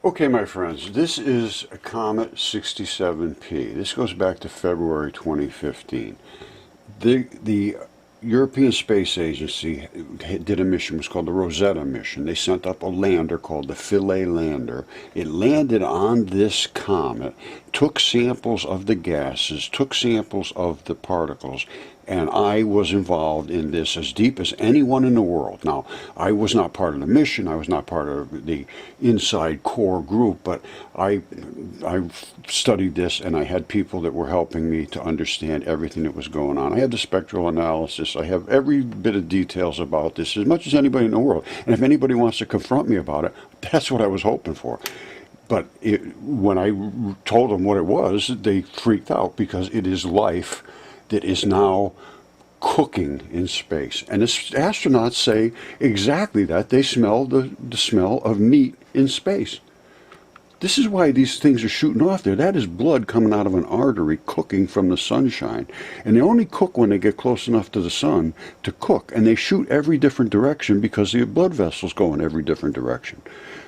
Okay, my friends, this is a Comet 67P. This goes back to February 2015. The European Space Agency did a mission. It was called the Rosetta mission. They sent up a lander called the Philae lander. It landed on this comet, took samples of the gases, took samples of the particles, and I was involved in this as deep as anyone in the world. Now, I was not part of the mission. I was not part of the inside core group, but I studied this, and I had people that were helping me to understand everything that was going on. I had the spectral analysis. I have every bit of details about this, as much as anybody in the world. And if anybody wants to confront me about it, that's what I was hoping for. But when I told them what it was, they freaked out, because it is life that is now cooking in space. And the astronauts say exactly that. They smell the smell of meat in space. This is why these things are shooting off there. That is blood coming out of an artery, cooking from the sunshine. And they only cook when they get close enough to the sun to cook. And they shoot every different direction because the blood vessels go in every different direction.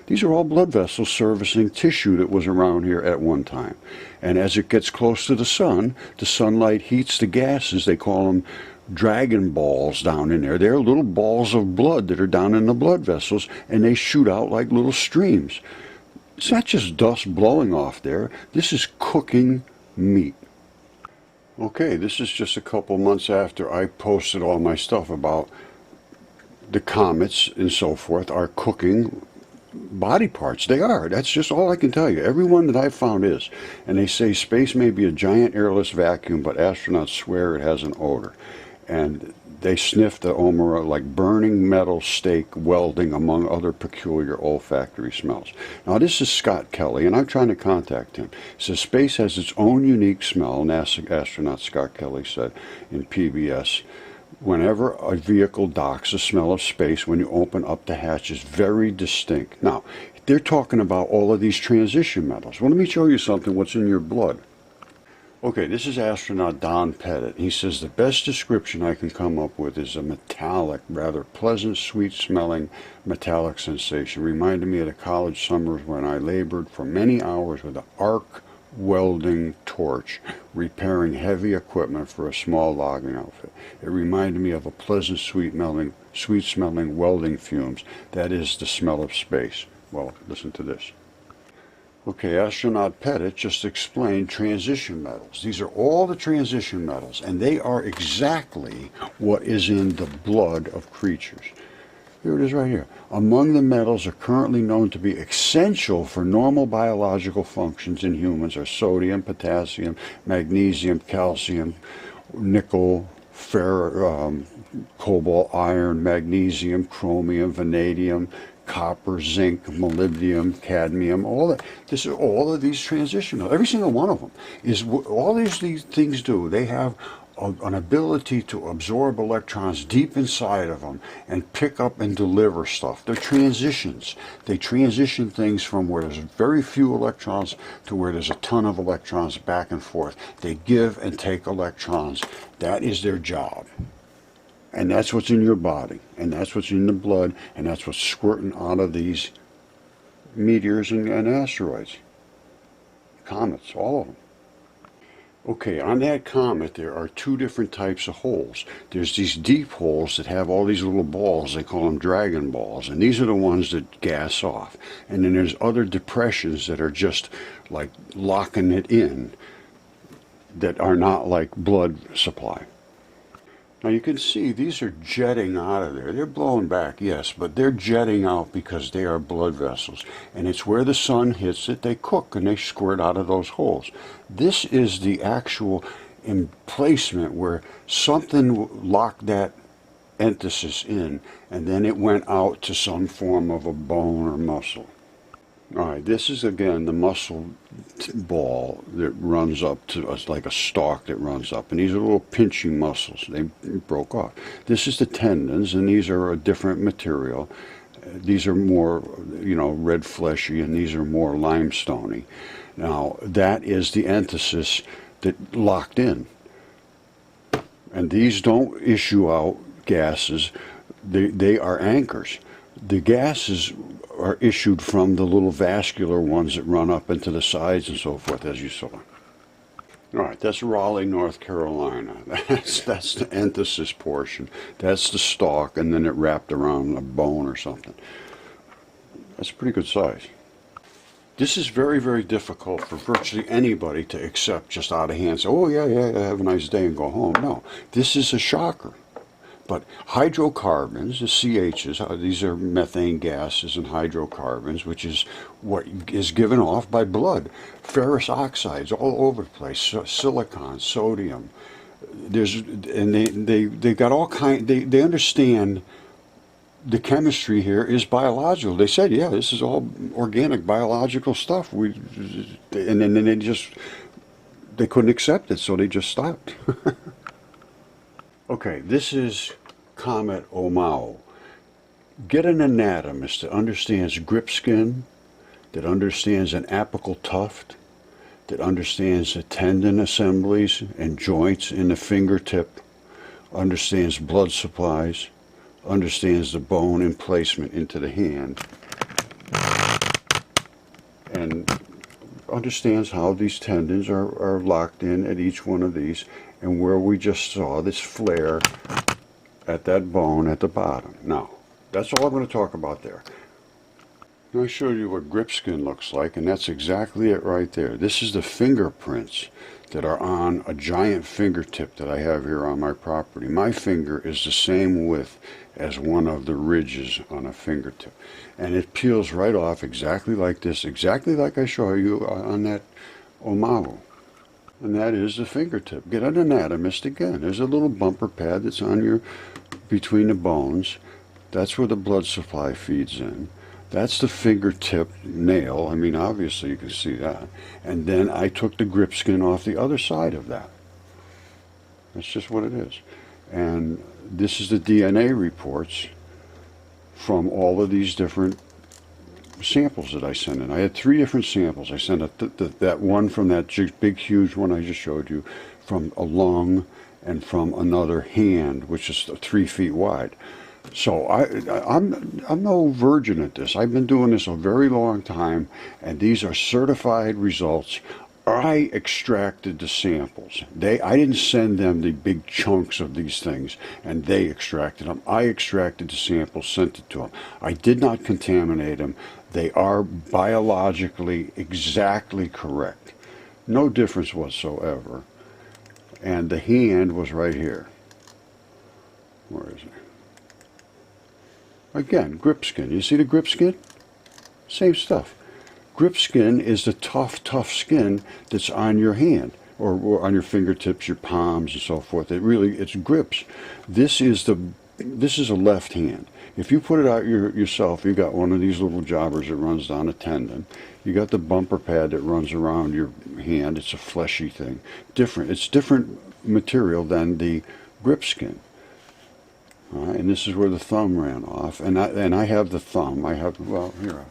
These are all blood vessels servicing tissue that was around here at one time. And as it gets close to the sunlight heats the gases. They call them dragon balls down in there. They're little balls of blood that are down in the blood vessels, and they shoot out like little streams. It's not just dust blowing off there. This is cooking meat. Okay, this is just a couple months after I posted all my stuff about the comets and so forth are cooking body parts. They are. That's just all I can tell you. Every one that I've found is. And they say space may be a giant airless vacuum, but astronauts swear it has an odor. And they sniff the omura like burning metal, steak, welding, among other peculiar olfactory smells. Now, this is Scott Kelly, and I'm trying to contact him. He says space has its own unique smell, NASA astronaut Scott Kelly said in PBS. Whenever a vehicle docks, the smell of space when you open up the hatch is very distinct. Now, they're talking about all of these transition metals. Well, let me show you something, what's in your blood. Okay, this is astronaut Don Pettit. He says the best description I can come up with is a metallic, rather pleasant, sweet-smelling metallic sensation. Reminded me of the college summers when I labored for many hours with an arc welding torch, repairing heavy equipment for a small logging outfit. It reminded me of a pleasant, sweet-smelling welding fumes. That is the smell of space. Well, listen to this. Okay, astronaut Pettit just explained transition metals. These are all the transition metals, and they are exactly what is in the blood of creatures. Here it is right here. Among the metals are currently known to be essential for normal biological functions in humans are sodium, potassium, magnesium, calcium, nickel, cobalt, iron, magnesium, chromium, vanadium, copper, zinc, molybdenum, cadmium, all that. This is all of these transition metals. Every single one of them is all these things do. They have an ability to absorb electrons deep inside of them and pick up and deliver stuff. They're transitions. They transition things from where there's very few electrons to where there's a ton of electrons back and forth. They give and take electrons. That is their job. And that's what's in your body, and that's what's in the blood, and that's what's squirting out of these meteors and asteroids. Comets, all of them. Okay, on that comet there are two different types of holes. There's these deep holes that have all these little balls, they call them dragon balls, and these are the ones that gas off. And then there's other depressions that are just like locking it in, that are not like blood supply. Now you can see these are jetting out of there. They're blowing back, yes, but they're jetting out because they are blood vessels. And it's where the sun hits it, they cook and they squirt out of those holes. This is the actual emplacement where something locked that enthesis in, and then it went out to some form of a bone or muscle. All right, this is again the muscle ball that runs up to us like a stalk that runs up, and these are little pinching muscles. They broke off. This is the tendons, and these are a different material. These are more, red fleshy, and these are more limestoney. Now that is the enthesis that locked in, and these don't issue out gases. They are anchors. The gases are issued from the little vascular ones that run up into the sides and so forth, as you saw. All right, that's Raleigh, North Carolina. That's the enthesis portion. That's the stalk, and then it wrapped around a bone or something. That's a pretty good size. This is very, very difficult for virtually anybody to accept just out of hand. Say, oh, yeah, have a nice day and go home. No, this is a shocker. But hydrocarbons, the CHs, these are methane gases and hydrocarbons, which is what is given off by blood. Ferrous oxides all over the place, silicon, sodium. They got all kind. They understand the chemistry here is biological. They said, yeah, this is all organic, biological stuff. And then they couldn't accept it, so they just stopped. Okay, this is Comet Omao. Get an anatomist that understands grip skin, that understands an apical tuft, that understands the tendon assemblies and joints in the fingertip, understands blood supplies, understands the bone emplacement into the hand, and understands how these tendons are locked in at each one of these, and where we just saw this flare at that bone at the bottom. Now, that's all I'm going to talk about there. Now I showed you what grip skin looks like, and that's exactly it right there. This is the fingerprints that are on a giant fingertip that I have here on my property. My finger is the same width as one of the ridges on a fingertip, and it peels right off exactly like this, exactly like I show you on that Omao. And that is the fingertip. Get an anatomist again. There's a little bumper pad that's on between the bones. That's where the blood supply feeds in. That's the fingertip nail. I mean, obviously you can see that. And then I took the grip skin off the other side of that. That's just what it is. And this is the DNA reports from all of these different samples that I sent in. I had 3 different samples. I sent that one from that big, huge one I just showed you, from a lung, and from another hand, which is 3 feet wide. So I'm no virgin at this. I've been doing this a very long time, and these are certified results. I extracted the samples. I didn't send them the big chunks of these things, and they extracted them. I extracted the samples, sent it to them. I did not contaminate them. They are biologically exactly correct. No difference whatsoever. And the hand was right here. Where is it? Again, grip skin. You see the grip skin? Same stuff. Grip skin is the tough skin that's on your hand, or on your fingertips, your palms, and so forth. It's grips. This is a left hand. If you put it out yourself, you got one of these little jobbers that runs down a tendon. You got the bumper pad that runs around your hand. It's a fleshy thing. It's different material than the grip skin. All right, and this is where the thumb ran off. And I have the thumb. Here.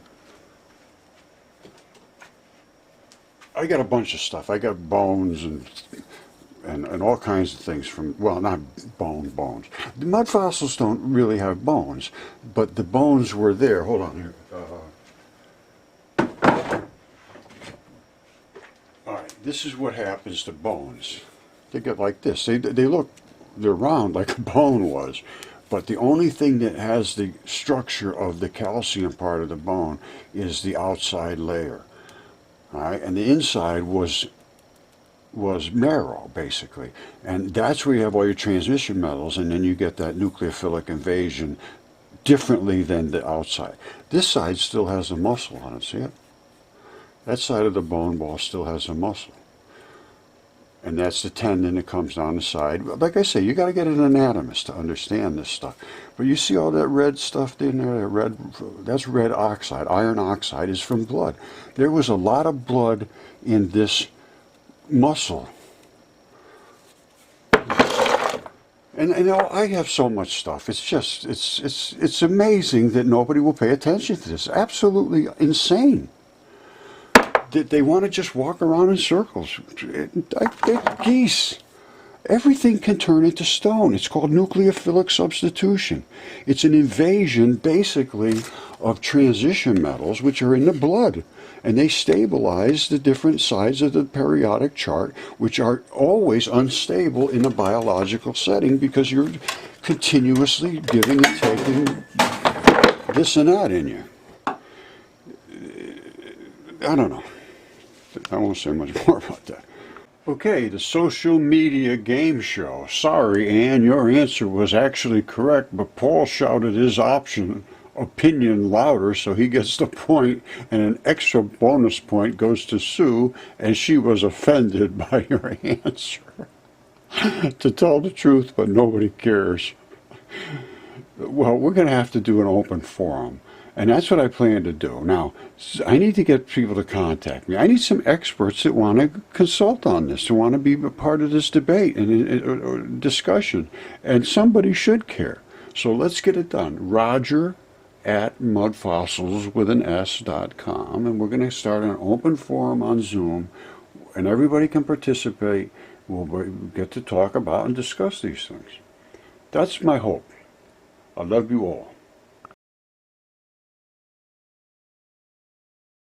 I got a bunch of stuff. I got bones and all kinds of things from, well, not bones. The mud fossils don't really have bones, but the bones were there. Hold on here. All right, this is what happens to bones. They get like this. They're round like a bone was, but the only thing that has the structure of the calcium part of the bone is the outside layer. All right, and the inside was marrow, basically. And that's where you have all your transmission metals, and then you get that nucleophilic invasion differently than the outside. This side still has a muscle on it, see it? That side of the bone ball still has a muscle. And that's the tendon that comes down the side. Like I say, you got to get an anatomist to understand this stuff. But you see all that red stuff in there? That's red oxide. Iron oxide is from blood. There was a lot of blood in this muscle. And I have so much stuff. It's just, it's amazing that nobody will pay attention to this. Absolutely insane. They want to just walk around in circles. They're geese. Everything can turn into stone. It's called nucleophilic substitution. It's an invasion, basically, of transition metals, which are in the blood. And they stabilize the different sides of the periodic chart, which are always unstable in a biological setting because you're continuously giving and taking this and that in you. I don't know. I won't say much more about that. Okay, the social media game show. Sorry, Ann, your answer was actually correct, but Paul shouted his opinion louder, so he gets the point, and an extra bonus point goes to Sue, and she was offended by your answer. To tell the truth, but nobody cares. Well, we're going to have to do an open forum. And that's what I plan to do. Now, I need to get people to contact me. I need some experts that want to consult on this, who want to be a part of this debate and discussion. And somebody should care. So let's get it done. Roger at mudfossils.com. And we're going to start an open forum on Zoom. And everybody can participate. We'll get to talk about and discuss these things. That's my hope. I love you all.